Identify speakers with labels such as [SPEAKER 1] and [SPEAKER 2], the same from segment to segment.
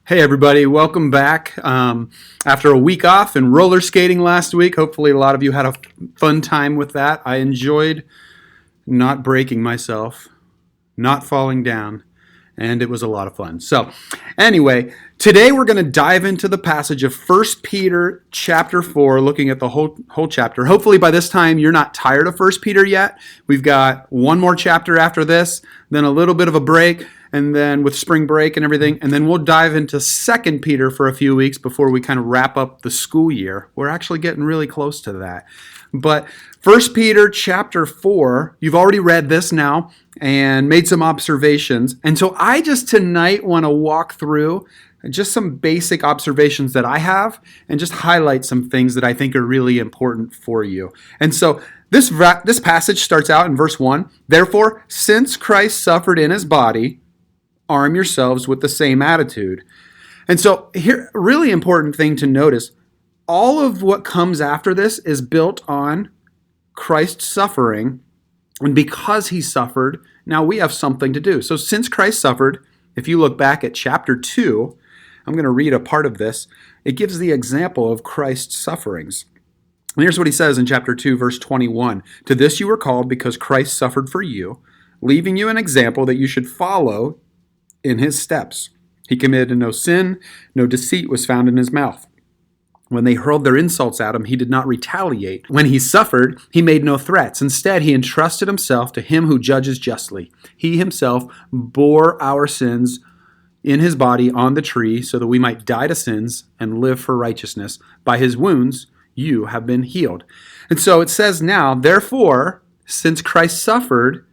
[SPEAKER 1] Hey everybody, welcome back. After a week off and roller skating last week, hopefully a lot of you had a fun time with that. I enjoyed not breaking myself, not falling down, and it was a lot of fun. So anyway, today we're going to dive into the passage of 1 Peter chapter 4, looking at the whole chapter. Hopefully by this time you're not tired of 1 Peter yet. We've got one more chapter after this, then a little bit of a break, and then with spring break and everything, and then we'll dive into 2 Peter for a few weeks before we kind of wrap up the school year. We're actually getting really close to that. But 1 Peter chapter 4, you've already read this now and made some observations. And so I just tonight want to walk through just some basic observations that I have and just highlight some things that I think are really important for you. And so this passage starts out in verse 1. Therefore, since Christ suffered in his body, arm yourselves with the same attitude. And so here, a really important thing to notice, all of what comes after this is built on Christ's suffering. And because he suffered, now we have something to do. So since Christ suffered, if you look back at chapter 2, I'm going to read a part of this. It gives the example of Christ's sufferings. And here's what he says in chapter 2, verse 21. To this you were called because Christ suffered for you, leaving you an example that you should follow in his steps. He committed no sin, no deceit was found in his mouth. When they hurled their insults at him, he did not retaliate. When he suffered, he made no threats. Instead, he entrusted himself to him who judges justly. He himself bore our sins in his body on the tree so that we might die to sins and live for righteousness. By his wounds, you have been healed. And so it says now, therefore, since Christ suffered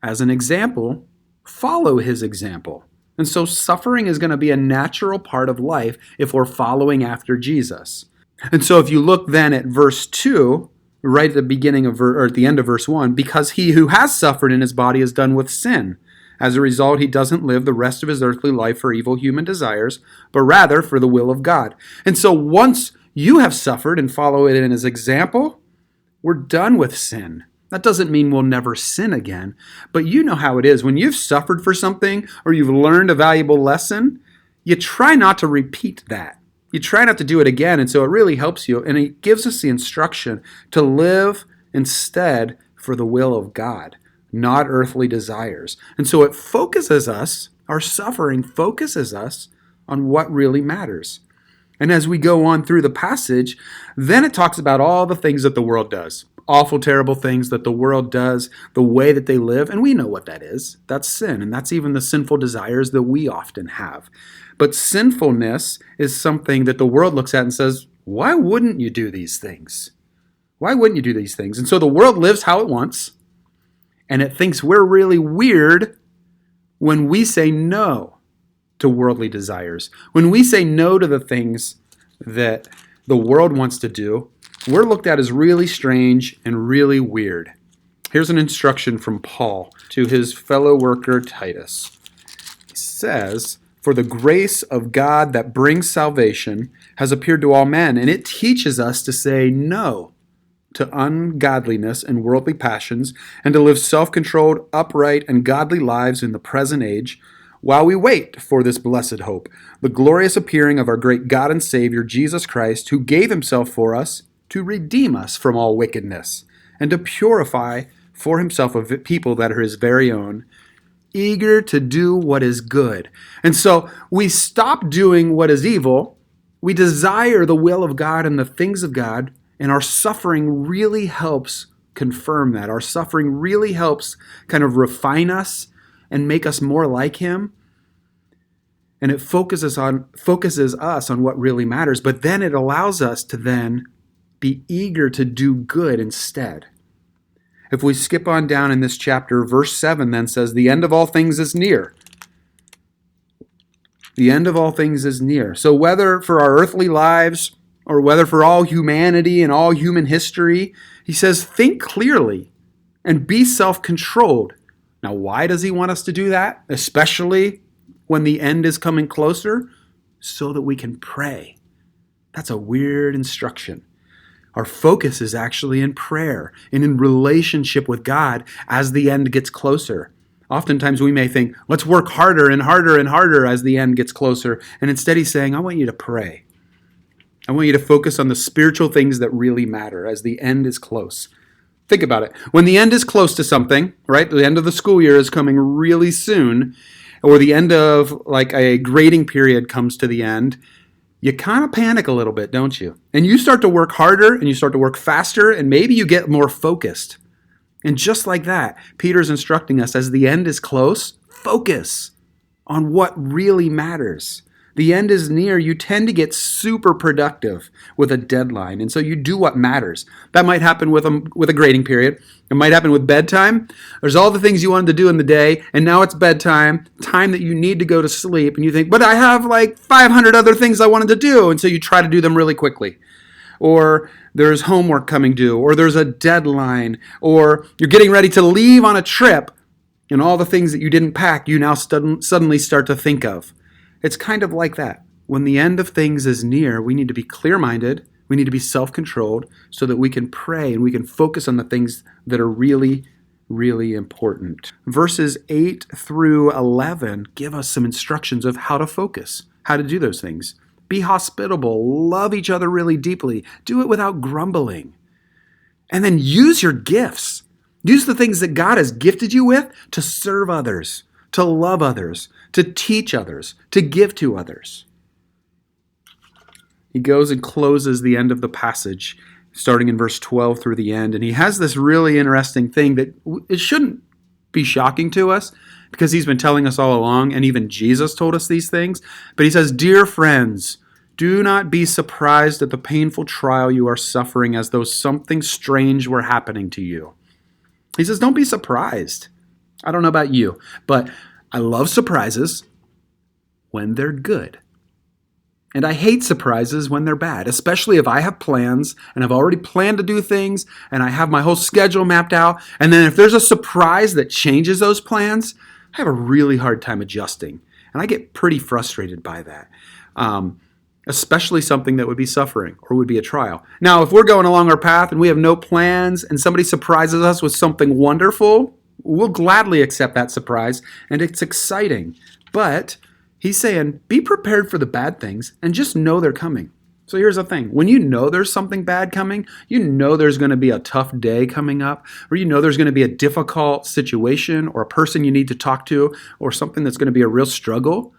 [SPEAKER 1] as an example, follow his example. And so suffering is going to be a natural part of life if we're following after Jesus. And so if you look then at verse 2, right at the beginning of or at the end of verse 1, because he who has suffered in his body is done with sin. As a result, he doesn't live the rest of his earthly life for evil human desires, but rather for the will of God. And so once you have suffered and follow it in his example, we're done with sin. That doesn't mean we'll never sin again, but you know how it is. When you've suffered for something or you've learned a valuable lesson, you try not to repeat that. You try not to do it again, and so it really helps you, and it gives us the instruction to live instead for the will of God, not earthly desires. And so it focuses us, our suffering focuses us on what really matters. And as we go on through the passage, then it talks about all the things that the world does. Awful, terrible things that the world does, the way that they live, and we know what that is. That's sin, and that's even the sinful desires that we often have. But sinfulness is something that the world looks at and says, why wouldn't you do these things? Why wouldn't you do these things? And so the world lives how it wants, and it thinks we're really weird when we say no to worldly desires. When we say no to the things that the world wants to do, we're looked at as really strange and really weird. Here's an instruction from Paul to his fellow worker Titus. He says, for the grace of God that brings salvation has appeared to all men, and it teaches us to say no to ungodliness and worldly passions, and to live self-controlled, upright, and godly lives in the present age, while we wait for this blessed hope, the glorious appearing of our great God and Savior, Jesus Christ, who gave himself for us to redeem us from all wickedness, and to purify for himself a people that are his very own, eager to do what is good. And so we stop doing what is evil, we desire the will of God and the things of God, and our suffering really helps confirm that. Our suffering really helps kind of refine us and make us more like him. And it focuses us on what really matters, but then it allows us to then be eager to do good instead. If we skip on down in this chapter, verse 7 then says, the end of all things is near. The end of all things is near. So whether for our earthly lives or whether for all humanity and all human history, he says, think clearly and be self-controlled. Now, why does he want us to do that? Especially when the end is coming closer? So that we can pray. That's a weird instruction. Our focus is actually in prayer and in relationship with God as the end gets closer. Oftentimes we may think, let's work harder and harder and harder as the end gets closer. And instead he's saying, I want you to pray. I want you to focus on the spiritual things that really matter as the end is close. Think about it. When the end is close to something, right? The end of the school year is coming really soon, or the end of like a grading period comes to the end, you kind of panic a little bit, don't you? And you start to work harder and you start to work faster and maybe you get more focused. And just like that, Peter's instructing us as the end is close, focus on what really matters. The end is near. You tend to get super productive with a deadline. And so you do what matters. That might happen with a grading period. It might happen with bedtime. There's all the things you wanted to do in the day, and now it's bedtime, time that you need to go to sleep. And you think, but I have like 500 other things I wanted to do. And so you try to do them really quickly. Or there's homework coming due, or there's a deadline, or you're getting ready to leave on a trip, and all the things that you didn't pack, you now suddenly start to think of. It's kind of like that. When the end of things is near, we need to be clear-minded, we need to be self-controlled so that we can pray and we can focus on the things that are really, really important. Verses 8 through 11 give us some instructions of how to focus, how to do those things. Be hospitable, love each other really deeply, do it without grumbling. And then use your gifts. Use the things that God has gifted you with to serve others, to love others, to teach others, to give to others. He goes and closes the end of the passage, starting in verse 12 through the end. And he has this really interesting thing that it shouldn't be shocking to us because he's been telling us all along, and even Jesus told us these things. But he says, "Dear friends, do not be surprised at the painful trial you are suffering as though something strange were happening to you." He says, don't be surprised. I don't know about you, but I love surprises when they're good. And I hate surprises when they're bad, especially if I have plans and I've already planned to do things and I have my whole schedule mapped out. And then if there's a surprise that changes those plans, I have a really hard time adjusting. And I get pretty frustrated by that. Especially something that would be suffering or would be a trial. Now, if we're going along our path and we have no plans and somebody surprises us with something wonderful, we'll gladly accept that surprise and it's exciting. But he's saying, be prepared for the bad things and just know they're coming. So here's the thing. When you know there's something bad coming, you know there's going to be a tough day coming up, or you know there's going to be a difficult situation or a person you need to talk to or something that's going to be a real struggle,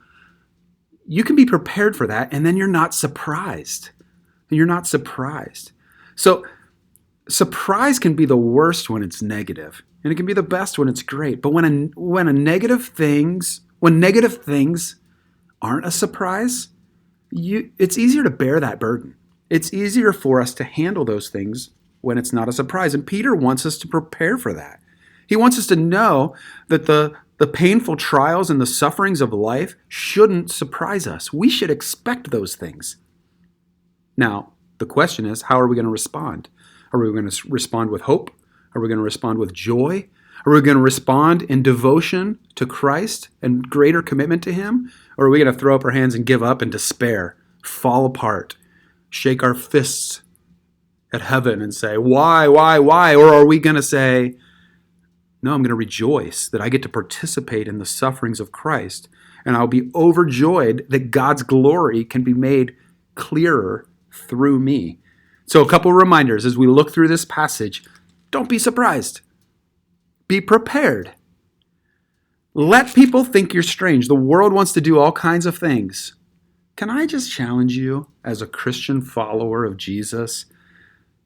[SPEAKER 1] you can be prepared for that, and then you're not surprised. You're not surprised. So surprise can be the worst when it's negative, and it can be the best when it's great. But when negative things aren't a surprise, it's easier to bear that burden. It's easier for us to handle those things when it's not a surprise. And Peter wants us to prepare for that. He wants us to know that the painful trials and the sufferings of life shouldn't surprise us. We should expect those things. Now, the question is, how are we going to respond? Are we going to respond with hope? Are we going to respond with joy? Are we going to respond in devotion to Christ and greater commitment to Him? Or are we going to throw up our hands and give up and despair, fall apart, shake our fists at heaven and say, why? Or are we going to say, no, I'm going to rejoice that I get to participate in the sufferings of Christ, and I'll be overjoyed that God's glory can be made clearer through me. So a couple reminders as we look through this passage. Don't be surprised. Be prepared. Let people think you're strange. The world wants to do all kinds of things. Can I just challenge you as a Christian follower of Jesus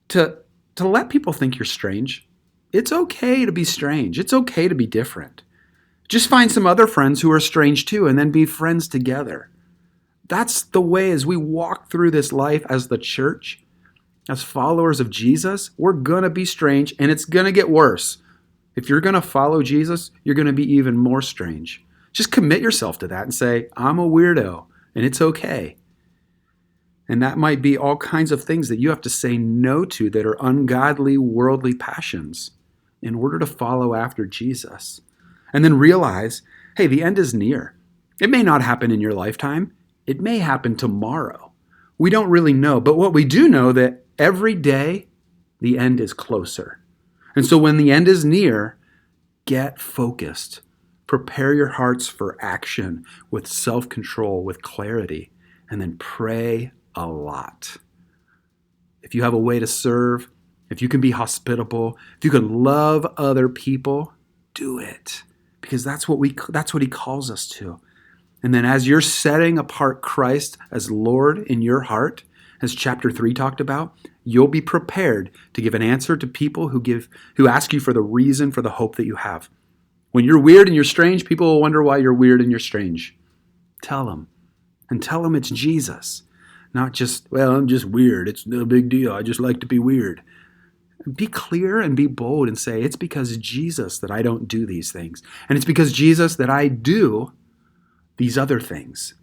[SPEAKER 1] to let people think you're strange? It's okay to be strange. It's okay to be different. Just find some other friends who are strange too and then be friends together. That's the way as we walk through this life as the church, as followers of Jesus, we're going to be strange and it's going to get worse. If you're going to follow Jesus, you're going to be even more strange. Just commit yourself to that and say, I'm a weirdo and it's okay. And that might be all kinds of things that you have to say no to that are ungodly, worldly passions in order to follow after Jesus. And then realize, hey, the end is near. It may not happen in your lifetime. It may happen tomorrow. We don't really know. But what we do know that every day, the end is closer. And so when the end is near, get focused. Prepare your hearts for action with self-control, with clarity, and then pray a lot. If you have a way to serve, if you can be hospitable, if you can love other people, do it. Because that's what he calls us to. And then as you're setting apart Christ as Lord in your heart, as chapter 3 talked about, you'll be prepared to give an answer to people who ask you for the reason for the hope that you have. When you're weird and you're strange, people will wonder why you're weird and you're strange. Tell them. And tell them it's Jesus. Not just, well, I'm just weird. It's no big deal. I just like to be weird. Be clear and be bold and say, it's because of Jesus that I don't do these things. And it's because of Jesus that I do these other things.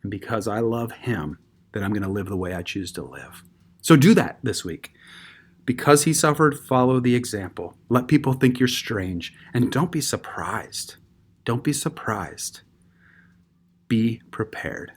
[SPEAKER 1] And because I love him, that I'm going to live the way I choose to live. So do that this week. Because he suffered, follow the example. Let people think you're strange. And don't be surprised. Don't be surprised. Be prepared.